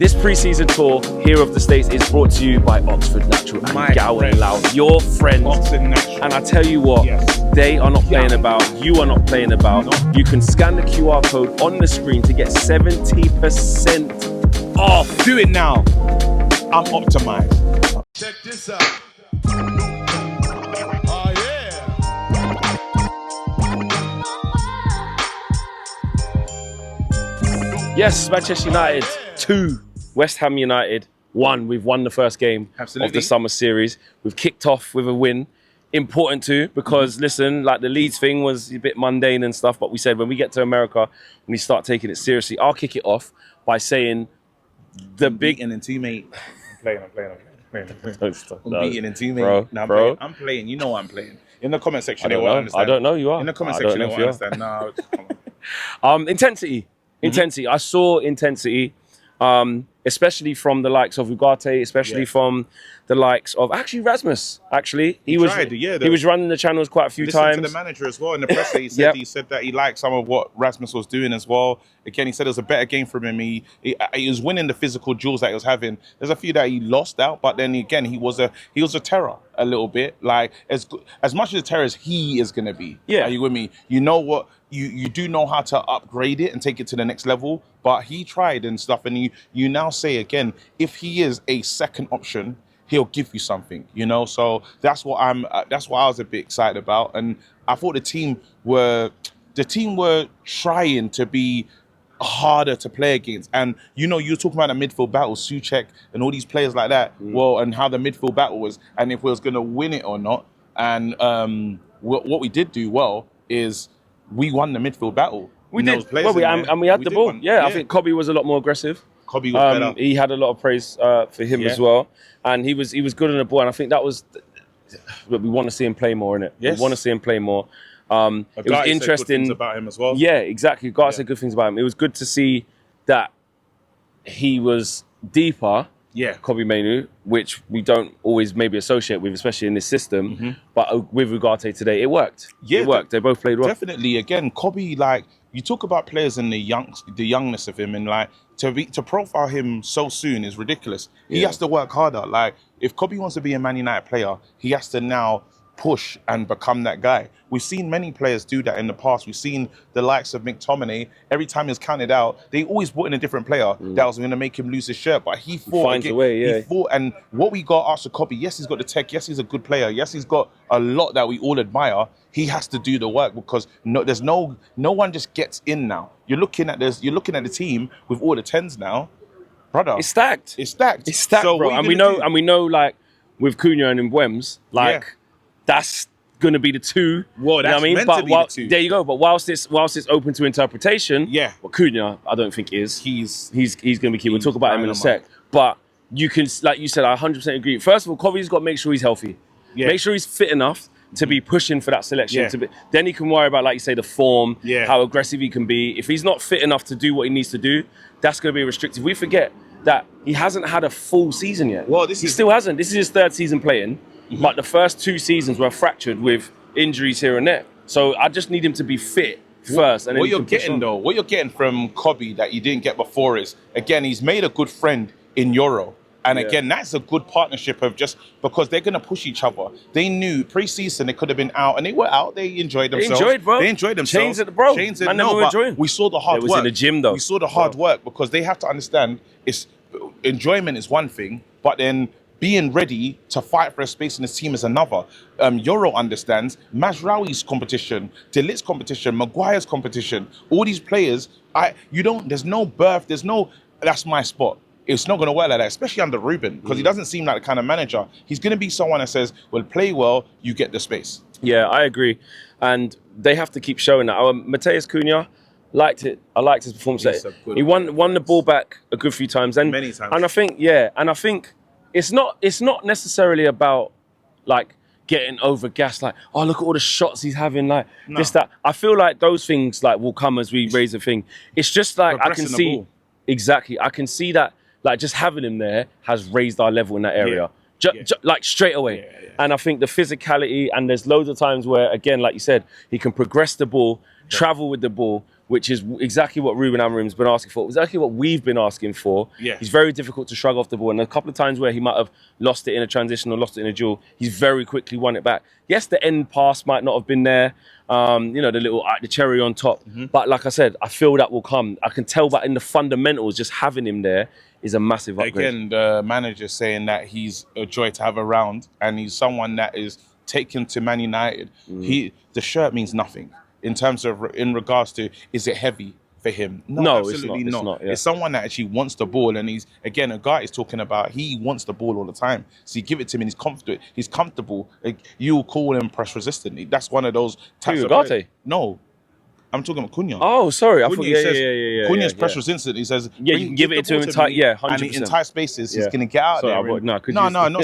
This pre-season tour here of the States is brought to you by Oxford Natural and Gowan Loud, your friends. Oxford Natural. And I tell you what, they are not playing about, you are not playing about. No. You can scan the QR code on the screen to get 70% off. Do it now. I'm optimized. Check this out. Oh, yeah. Yes, Manchester United 2, West Ham United 1. We've won the first game of the summer series. We've kicked off with a win. Important too, because listen, like the Leeds thing was a bit mundane and stuff, but we said when we get to America, we start taking it seriously. I'll kick it off by saying the big... Beaten and teammate. I'm playing. Don't stop. I'm beating and teammate. Bro. I'm playing. You know I'm playing. In the comment section, they won't understand. I don't know you are. In the comment section, they won't understand. No, come on. Intensity. I saw intensity, especially from the likes of Ugarte, especially from the likes of Rasmus. He was running the channels quite a few times. To the manager as well in the press. He said that he liked some of what Rasmus was doing as well. Again, he said it was a better game for him. He was winning the physical duels that he was having. There's a few that he lost out, but then again, he was a terror a little bit. Like as much as a terror as he is going to be. Yeah, are you with me? You know what? You do know how to upgrade it and take it to the next level, but he tried and stuff. And you now say again, if he is a second option, he'll give you something, you know. So that's what I was a bit excited about. And I thought the team were trying to be harder to play against. And you know, you're talking about the midfield battle, Souček and all these players like that. Well, and how the midfield battle was, and if we was going to win it or not. And what we did do well is we won the midfield battle. We did. Well, we had the ball. I think Kobe was a lot more aggressive. Kobe was better. He had a lot of praise for him as well, and he was good on the ball. And I think that was. We want to see him play more, innit? Yes. We want to see him play more. It was interesting. Said good things about him as well. Yeah, exactly. Guy said good things about him. It was good to see that he was deeper. Yeah, Kobe Mainoo, which we don't always maybe associate with, especially in this system. But with Ugarte today, it worked. Yeah, it worked. They both played well. Definitely. Again, Kobe, like you talk about players and the youngness of him, and like to profile him so soon is ridiculous. He has to work harder. Like if Kobe wants to be a Man United player, he has to now push and become that guy. We've seen many players do that in the past. We've seen the likes of McTominay. Every time he was counted out, they always brought in a different player that was going to make him lose his shirt. But he fought. Finds a way, He fought. And what we got after Kobe, yes, he's got the tech. Yes, he's a good player. Yes, he's got a lot that we all admire. He has to do the work because there's no one just gets in now. You're looking at the team with all the 10s now, brother. It's stacked. It's stacked, so bro. And we know, like with Cunha and Mbeumo, like. That's going to be the two. Well, that's meant to be the two. There you go. But whilst it's open to interpretation, well, Cunha, I don't think is. He's going to be key. We'll talk about him in a sec. But you can, like you said, I 100% agree. First of all, Kobe's got to make sure he's healthy. Yeah. Make sure he's fit enough to be pushing for that selection. Then he can worry about, like you say, the form, how aggressive he can be. If he's not fit enough to do what he needs to do, that's going to be restrictive. We forget that he hasn't had a full season yet. Well, he still hasn't. This is his third season playing. But the first 2 seasons were fractured with injuries here and there. So I just need him to be fit first. And then what you're getting from Kobe that you didn't get before is, again, he's made a good friend in Euro. And again, that's a good partnership of just because they're going to push each other. They knew pre-season they could have been out, and they were out. They enjoyed themselves. They enjoyed themselves. Chains at bro. We saw the hard work. It was in the gym, though. We saw the hard work because they have to understand enjoyment is one thing, but then being ready to fight for a space in this team is another. Euro understands Mazraoui's competition, De Ligt's competition, Maguire's competition. All these players, there's no birth, that's my spot. It's not going to work like that, especially under Ruben, because he doesn't seem like the kind of manager. He's going to be someone that says, well, play well, you get the space. Yeah, I agree. And they have to keep showing that. Matheus Cunha, liked it. I liked his performance. He won the ball back a good few times. Many times. And I think, it's not necessarily about like getting over gas, like, oh, look at all the shots he's having, like this, that. I feel like those things like will come as we raise the thing. It's just like I can see that like just having him there has raised our level in that area. Like straight away. And I think the physicality, and there's loads of times where, again, like you said, he can progress the ball, travel with the ball, which is exactly what Ruben Amorim's been asking for, exactly what we've been asking for. Yeah. He's very difficult to shrug off the ball. And a couple of times where he might have lost it in a transition or lost it in a duel, he's very quickly won it back. Yes, the end pass might not have been there, the cherry on top. But like I said, I feel that will come. I can tell that in the fundamentals, just having him there is a massive upgrade. Again, the manager saying that he's a joy to have around and he's someone that is taken to Man United. The shirt means nothing in regards to, is it heavy for him? No, absolutely it's not. It's someone that actually wants the ball, and he's, again, a guy is talking about he wants the ball all the time. So you give it to him and he's comfortable. You'll call him press resistant. That's one of those types of Ugarte? No. I'm talking about Cunha. Oh, sorry. Cunha's press resistant. He says, you can give it to him in tight, 100%. And in tight spaces, he's going to get out there. I'm not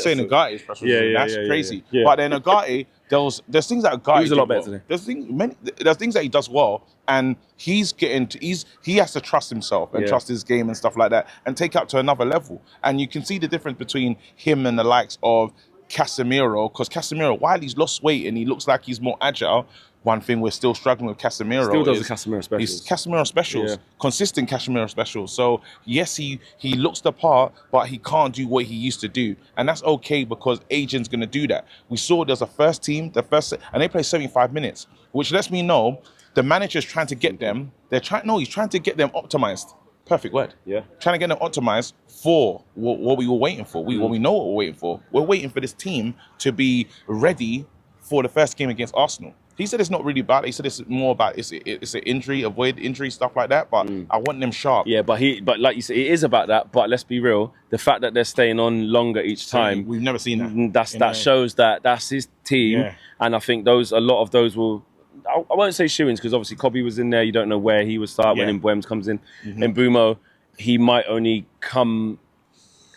saying Ugarte is press resistant. That's crazy. Yeah. But then Ugarte, there's things that Ugarte was a lot better today. There's things that he does well, and he has to trust himself and trust his game and stuff like that, and take up to another level. And you can see the difference between him and the likes of Casemiro, because Casemiro, while he's lost weight and he looks like he's more agile, one thing we're still struggling with Casemiro still does the Casemiro specials. He's Casemiro specials, consistent Casemiro specials. So yes, he looks the part, but he can't do what he used to do, and that's okay because agent's going to do that. We saw there's a first team, and they play 75 minutes, which lets me know the manager's trying to get them. He's trying to get them optimized. Perfect word. Yeah. Trying to get them optimized for what we were waiting for. What we know what we're waiting for. We're waiting for this team to be ready for the first game against Arsenal. He said it's not really bad. He said it's more about it's an injury, avoid injury, stuff like that. But I want them sharp. Yeah, but like you said, it is about that. But let's be real. The fact that they're staying on longer each time, we've never seen that. That shows that that's his team, and I think a lot of those will. I won't say shoo-ins because obviously Kobe was in there. You don't know where he would start when Mbeumo comes in. And Bumo, he might only come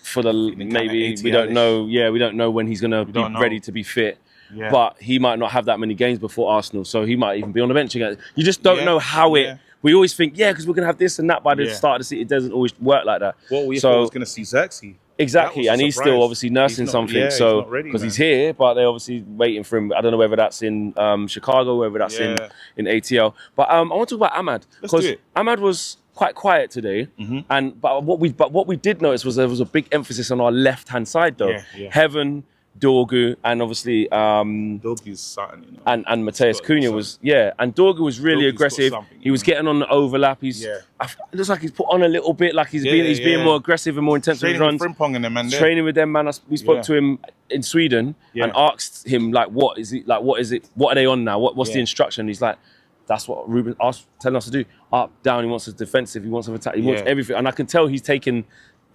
for maybe we don't know. Yeah, we don't know when he's gonna be ready to be fit. Yeah. But he might not have that many games before Arsenal, so he might even be on the bench again. You just don't know how it. We always think, because we're gonna have this and that by the start of the season. It doesn't always work like that. Well, we thought I was gonna see Xerxes. Exactly, and he's still obviously nursing something. So because he's here, but they're obviously waiting for him. I don't know whether that's in Chicago, whether that's in ATL. But I want to talk about Ahmad because Ahmad was quite quiet today. But what we did notice was there was a big emphasis on our left hand side though. Heaven, Dorgu, and obviously Dorgu's starting, and Matheus Cunha was and Dorgu was really aggressive. He was getting on the overlap. It looks like he's put on a little bit, like he's being more aggressive and more intense with his runs. Training with them, man. We spoke to him in Sweden and asked him what is it? What are they on now? What's the instruction? He's like, that's what Ruben telling us to do. Up, down. He wants us defensive. He wants us attack. He wants everything, and I can tell he's taking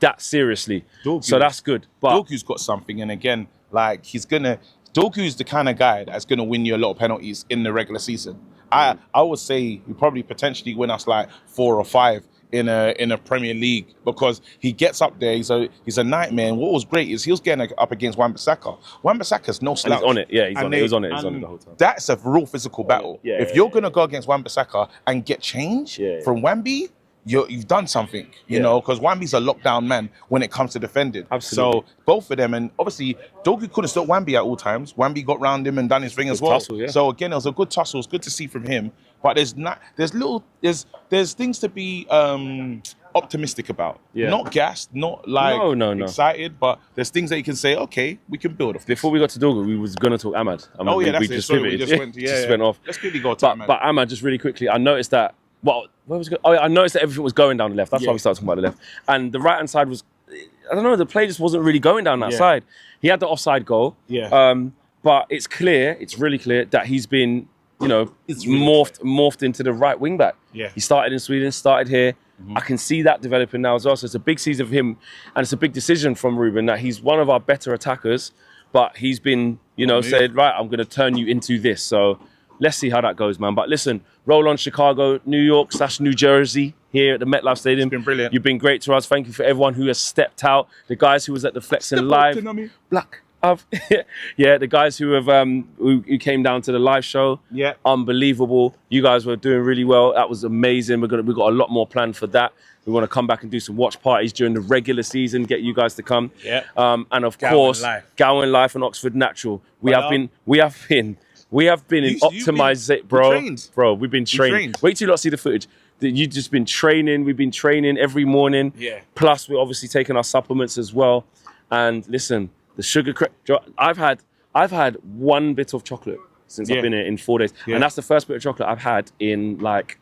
that seriously. So that's good. But Dorgu's got something, and again, Dorgu's the kind of guy that's gonna win you a lot of penalties in the regular season. I would say he probably potentially win us like 4 or 5 in a Premier League because he gets up there. He's a nightmare. And what was great is he was getting up against Wan-Bissaka. Wan-Bissaka's no slouch. He's on it. Yeah, he's on it. He was on it. He's on it the whole time. That's a real physical battle. If you're gonna go against Wan-Bissaka and get change from Wambi, you've done something, you know, because Wambi's a lockdown man when it comes to defending. Absolutely. So both of them, and obviously Dorgu couldn't stop Wambi at all times. Wambi got round him and done his thing as well. Tussle, So again, it was a good tussle. It's good to see from him. But there's things to be optimistic about. Not gassed, not excited, but there's things that you can say, okay, we can build off. Before we got to Dorgu, we was gonna talk Ahmad. We just went off. Let's quickly go to Ahmad. But Ahmad, just really quickly, I noticed that. Well, where was it? I noticed that everything was going down the left. That's why we started talking about the left. And the right hand side was, I don't know, the play just wasn't really going down that side. He had the offside goal. But it's really clear that he's been, morphed into the right wing back. He started in Sweden, started here. I can see that developing now as well. So it's a big season for him, and it's a big decision from Ruben that he's one of our better attackers, but he's been, said, right, I'm going to turn you into this. So let's see how that goes, man. But listen, roll on Chicago, New York/New Jersey here at the MetLife Stadium. It's been brilliant. You've been great to us. Thank you for everyone who has stepped out. The guys who was at the Flexing Live. The guys who have who came down to the live show. Unbelievable. You guys were doing really well. That was amazing. We've got a lot more planned for that. We want to come back and do some watch parties during the regular season. Get you guys to come. And of course, Gowan Life and Oxford Natural. We have been We have been in Optimised, bro. Bro, we've been training. Wait till you lot see the footage. You've just been training. We've been training every morning. Yeah. Plus, we're obviously taking our supplements as well. And listen, the sugar I've had one bit of chocolate since I've been here in 4 days. Yeah. And that's the first bit of chocolate I've had in like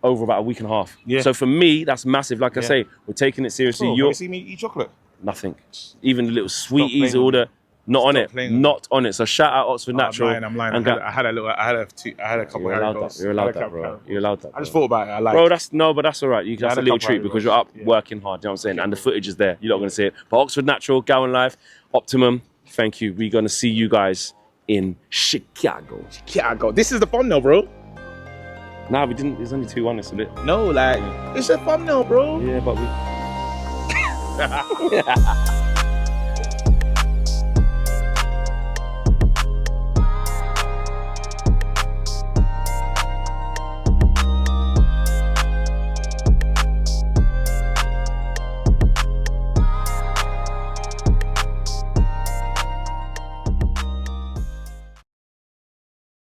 over about a week and a half. Yeah. So for me, that's massive. Like I say, we're taking it seriously. You see me eat chocolate? Nothing. Even the little sweeties, all the not on it. So shout out Oxford Natural. I'm lying. I had a couple. You're allowed that, bro. You're allowed that. I just thought about it. Bro, that's all right. That's a little treat because you're up working hard. You know what I'm saying? And the footage is there. You're not going to see it. But Oxford Natural, Gowan Life, Optimum. Thank you. We're going to see you guys in Chicago. This is the thumbnail, bro. Nah, we didn't. There's only 2 on this a bit. No, like it's a thumbnail, bro. Yeah, but we.